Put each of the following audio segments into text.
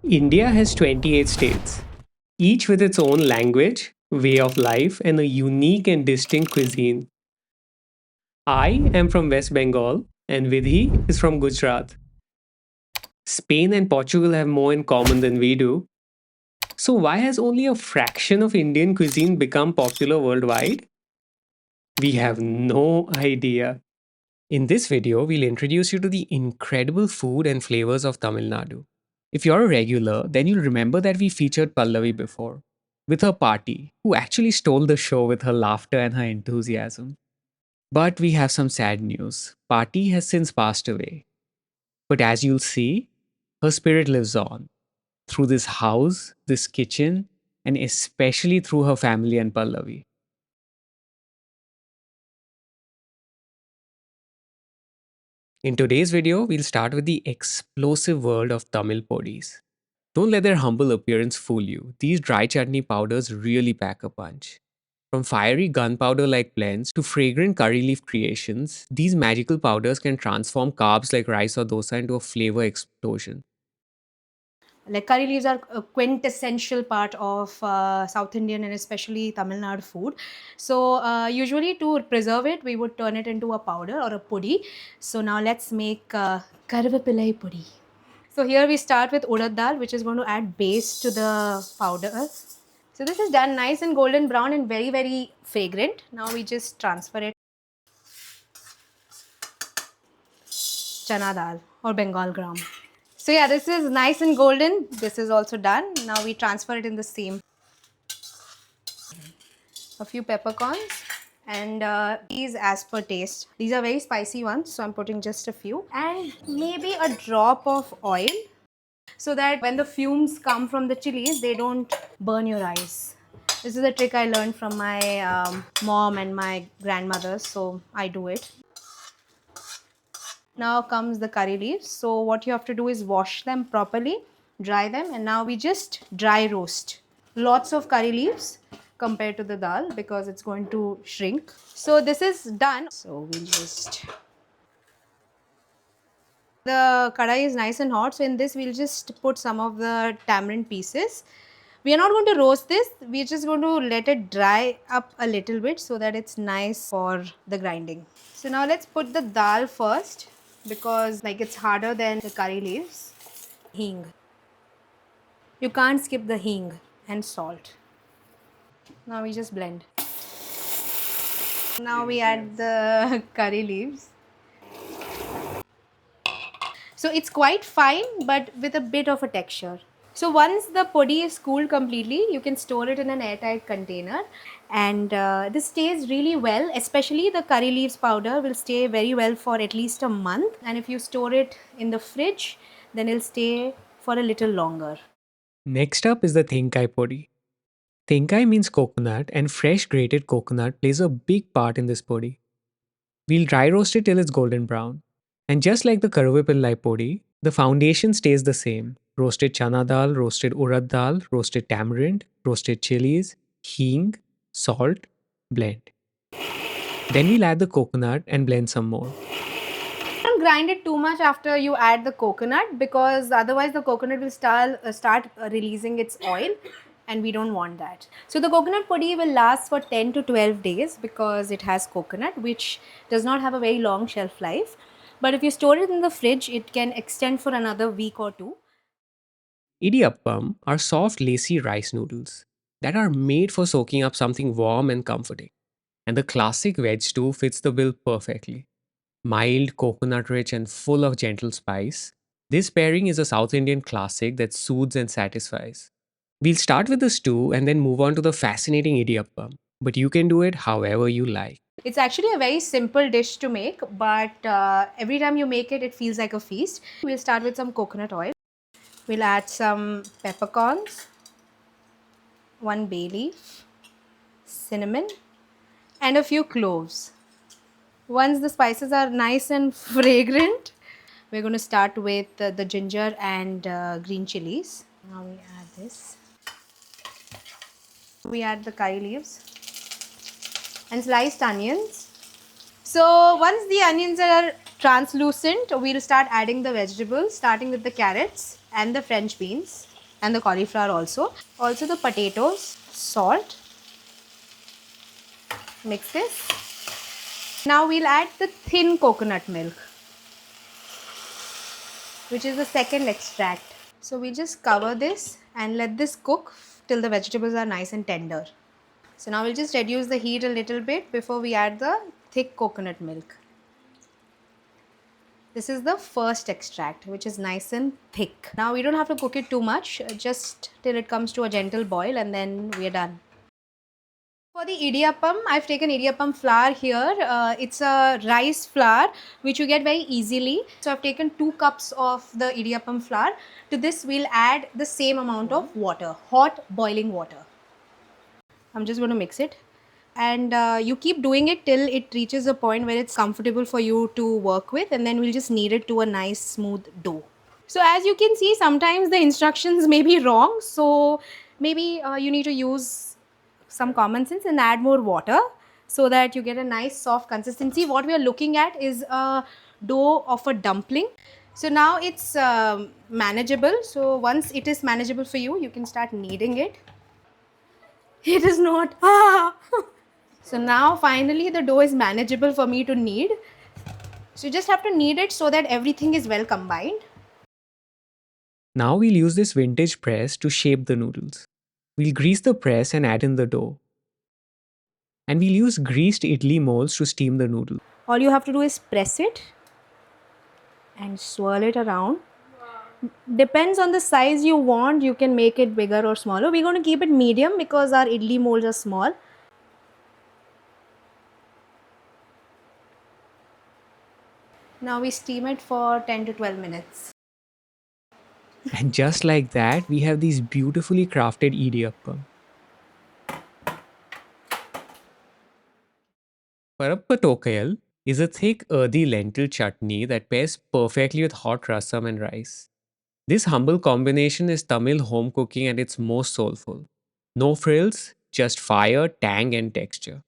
India has 28 states, each with its own language, way of life, and a unique and distinct cuisine. I am from West Bengal, and Vidhi is from Gujarat. Spain and Portugal have more in common than we do. So, why has only a fraction of Indian cuisine become popular worldwide? We have no idea. In this video, we'll introduce you to the incredible food and flavors of Tamil Nadu. If you're a regular, then you'll remember that we featured Pallavi before, with her party, who actually stole the show with her laughter and her enthusiasm. But we have some sad news. Party has since passed away. But as you'll see, her spirit lives on through this house, this kitchen, and especially through her family and Pallavi. In today's video, we'll start with the explosive world of Tamil Podis. Don't let their humble appearance fool you. These dry chutney powders really pack a punch. From fiery gunpowder like blends to fragrant curry leaf creations, these magical powders can transform carbs like rice or dosa into a flavor explosion. Like curry leaves are a quintessential part of South Indian and especially Tamil Nadu food. So usually to preserve it, we would turn it into a powder or a podi. So now let's make Karuvepillai Podi. So here we start with urad dal, which is going to add base to the powder. So this is done nice and golden brown and very, very fragrant. Now we just transfer it. Chana dal or Bengal gram. So yeah, this is nice and golden. This is also done. Now we transfer it in the same. A few peppercorns and these as per taste. These are very spicy ones, so I'm putting just a few and maybe a drop of oil so that when the fumes come from the chilies, they don't burn your eyes. This is a trick I learned from my mom and my grandmother, so I do it. Now comes the curry leaves. So what you have to do is wash them properly, dry them, and now we just dry roast. Lots of curry leaves compared to the dal because it's going to shrink. So this is done. So we'll just, the kadai is nice and hot. So in this we'll just put some of the tamarind pieces. We are not going to roast this. We're just going to let it dry up a little bit so that it's nice for the grinding. So now let's put the dal first because like it's harder than the curry leaves. Hing. You can't skip the hing and salt. Now we just blend. Now we add the curry leaves. So it's quite fine but with a bit of a texture. So once the podi is cooled completely, you can store it in an airtight container and this stays really well, especially the curry leaves powder will stay very well for at least a month, and if you store it in the fridge, then it'll stay for a little longer. Next up is the Thengai Podi. Thengai means coconut, and fresh grated coconut plays a big part in this podi. We'll dry roast it till it's golden brown. And just like the Karuvepillai Podi, the foundation stays the same. Roasted chana dal, roasted urad dal, roasted tamarind, roasted chilies, hing, salt, blend. Then we'll add the coconut and blend some more. Don't grind it too much after you add the coconut because otherwise the coconut will start releasing its oil and we don't want that. So the coconut podi will last for 10 to 12 days because it has coconut, which does not have a very long shelf life. But if you store it in the fridge, it can extend for another week or two. Idiyappam are soft, lacy rice noodles that are made for soaking up something warm and comforting. And the classic veg stew fits the bill perfectly. Mild, coconut rich, and full of gentle spice, this pairing is a South Indian classic that soothes and satisfies. We'll start with the stew and then move on to the fascinating idiyappam, but you can do it however you like. It's actually a very simple dish to make, but every time you make it, it feels like a feast. We'll start with some coconut oil. We'll add some peppercorns, one bay leaf, cinnamon, and a few cloves. Once the spices are nice and fragrant, we're going to start with the ginger and green chilies. Now we add this. We add the curry leaves and sliced onions. So once the onions are translucent, we'll start adding the vegetables, starting with the carrots and the French beans. and the cauliflower also. Also the potatoes, salt, mix this. Now we'll add the thin coconut milk, which is the second extract. So we'll just cover this and let this cook till the vegetables are nice and tender. So now we'll just reduce the heat a little bit before we add the thick coconut milk. This is the first extract, which is nice and thick. Now we don't have to cook it too much, just till it comes to a gentle boil, and then we are done. For the idiyappam, I've taken idiyappam flour here. It's a rice flour which you get very easily. So I've taken 2 cups of the idiyappam flour. To this we'll add the same amount of water, hot boiling water. I'm just going to mix it. And you keep doing it till it reaches a point where it's comfortable for you to work with, and then we'll just knead it to a nice smooth dough. So as you can see, sometimes the instructions may be wrong, so maybe you need to use some common sense and add more water so that you get a nice soft consistency. What we are looking at is a dough of a dumpling. So now it's manageable. So once it is manageable for you, you can start kneading it. It is not. Ah! So now finally the dough is manageable for me to knead. So you just have to knead it so that everything is well combined. Now we'll use this vintage press to shape the noodles. We'll grease the press and add in the dough. And we'll use greased idli molds to steam the noodles. All you have to do is press it and swirl it around. Depends on the size you want, you can make it bigger or smaller. We're going to keep it medium because our idli molds are small. Now we steam it for 10 to 12 minutes. And just like that, we have these beautifully crafted idiyappam. Paruppu Thogayal is a thick, earthy lentil chutney that pairs perfectly with hot rasam and rice. This humble combination is Tamil home cooking at its most soulful. No frills, just fire, tang, and texture.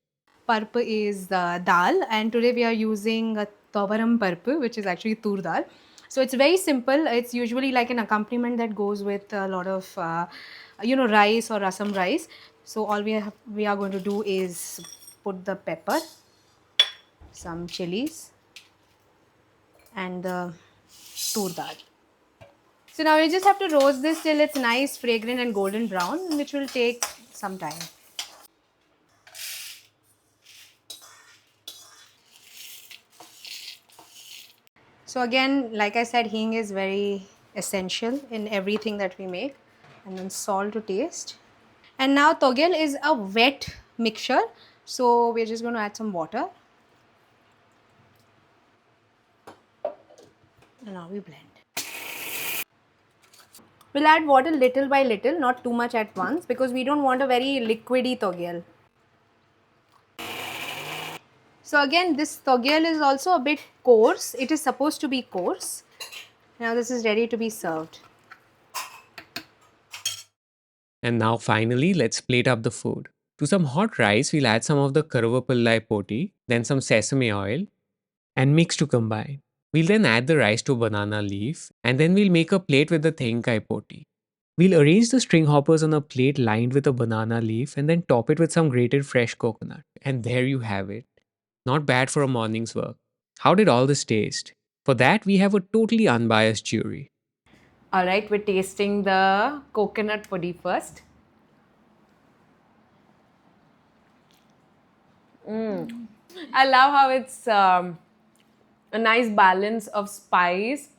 Paruppu is the dal, and today we are using a tovaram paruppu, which is actually tur dal. So it's very simple. It's usually like an accompaniment that goes with a lot of rice or rasam rice. So all we are going to do is put the pepper, some chilies, and the tur dal. So now we just have to roast this till it's nice, fragrant and golden brown, which will take some time. So again, like I said, hing is very essential in everything that we make. And then salt to taste. And now togel is a wet mixture. So we're just going to add some water. And now we blend. We'll add water little by little, not too much at once, because we don't want a very liquidy togel. So again, this togel is also a bit coarse. It is supposed to be coarse. Now this is ready to be served. And now finally, let's plate up the food. To some hot rice, we'll add some of the Karuvepillai Podi, then some sesame oil, and mix to combine. We'll then add the rice to a banana leaf, and then we'll make a plate with the Thengai Podi. We'll arrange the string hoppers on a plate lined with a banana leaf and then top it with some grated fresh coconut. And there you have it. Not bad for a morning's work. How did all this taste? For that, we have a totally unbiased jury. All right, we're tasting the coconut podi first. I love how it's a nice balance of spice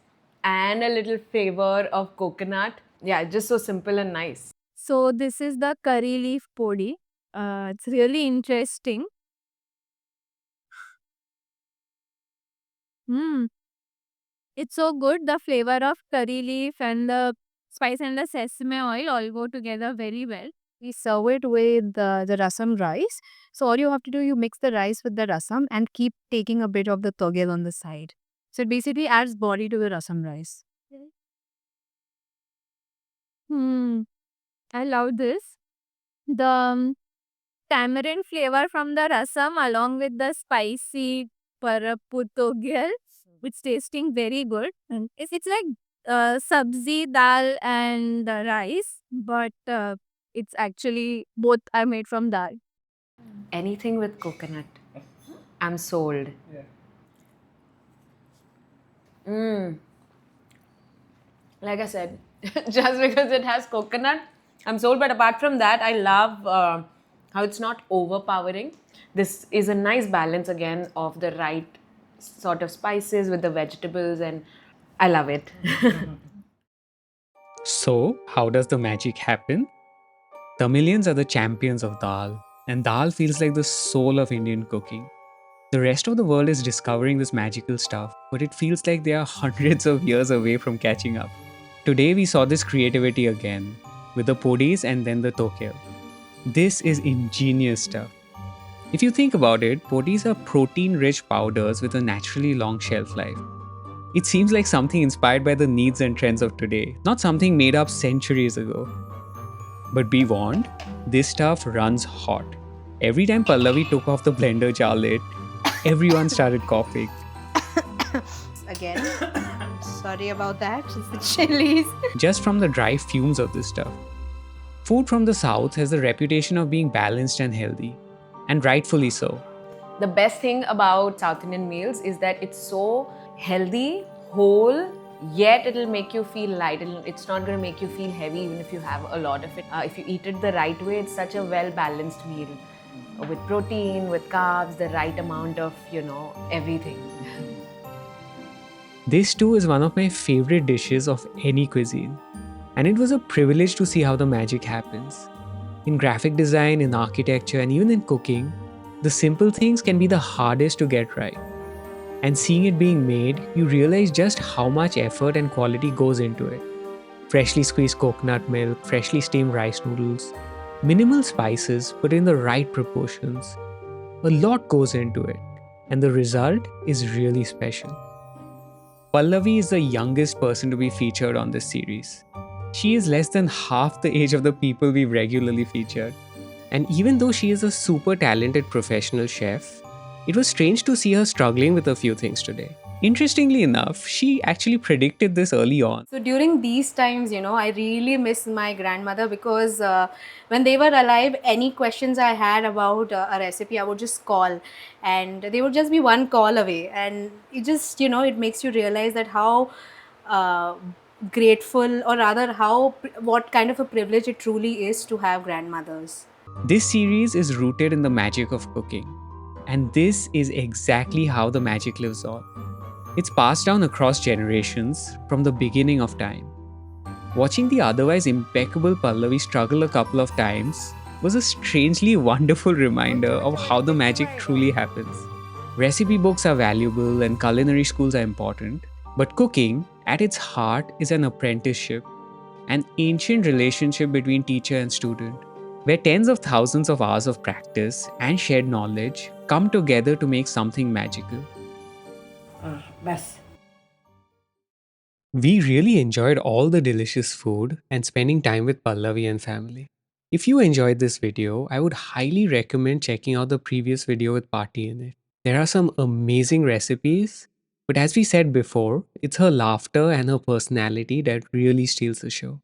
and a little flavor of coconut. Yeah, just so simple and nice. So this is the curry leaf podi. It's really interesting. Mm, it's so good. The flavor of curry leaf and the spice and the sesame oil all go together very well. We serve it with the rasam rice. So all you have to do, you mix the rice with the rasam and keep taking a bit of the togel on the side. So it basically adds body to the rasam rice. Hmm, I love this. The tamarind flavor from the rasam along with the spicy Paruppu Thogayal, which tasting very good. And it's like sabzi, dal, and rice, but it's actually both are made from dal. Anything with coconut. I'm sold. Like I said, just because it has coconut, I'm sold. But apart from that, I love how it's not overpowering. This is a nice balance again of the right sort of spices with the vegetables, and I love it. So, how does the magic happen? Tamilians are the champions of dal, and dal feels like the soul of Indian cooking. The rest of the world is discovering this magical stuff, but it feels like they are hundreds of years away from catching up. Today we saw this creativity again, with the podis and then the Thogayal. This is ingenious stuff. If you think about it, podis are protein-rich powders with a naturally long shelf life. It seems like something inspired by the needs and trends of today, not something made up centuries ago. But be warned, this stuff runs hot. Every time Pallavi took off the blender jar lid, everyone started coughing. Again, sorry about that. It's the chilies. Just from the dry fumes of this stuff. Food from the south has the reputation of being balanced and healthy, and rightfully so. The best thing about South Indian meals is that it's so healthy, whole, yet it'll make you feel light. It's not going to make you feel heavy even if you have a lot of it. If you eat it the right way, it's such a well-balanced meal with protein, with carbs, the right amount of, everything. This too is one of my favorite dishes of any cuisine, and it was a privilege to see how the magic happens. In graphic design, in architecture, and even in cooking, the simple things can be the hardest to get right. And seeing it being made, you realize just how much effort and quality goes into it. Freshly squeezed coconut milk, freshly steamed rice noodles, minimal spices but in the right proportions. A lot goes into it, and the result is really special. Pallavi is the youngest person to be featured on this series. She is less than half the age of the people we've regularly featured. And even though she is a super talented professional chef, it was strange to see her struggling with a few things today. Interestingly enough, she actually predicted this early on. So during these times, I really miss my grandmother because when they were alive, any questions I had about a recipe, I would just call, and they would just be one call away. And it just, it makes you realize that how grateful, or rather, what kind of a privilege it truly is to have grandmothers. This series is rooted in the magic of cooking. And this is exactly how the magic lives on. It's passed down across generations from the beginning of time. Watching the otherwise impeccable Pallavi struggle a couple of times was a strangely wonderful reminder of how the magic truly happens. Recipe books are valuable and culinary schools are important, but cooking, at its heart, is an apprenticeship, an ancient relationship between teacher and student, where tens of thousands of hours of practice and shared knowledge come together to make something magical. We really enjoyed all the delicious food and spending time with Pallavi and family. If you enjoyed this video, I would highly recommend checking out the previous video with Party in it. There are some amazing recipes, but as we said before, it's her laughter and her personality that really steals the show.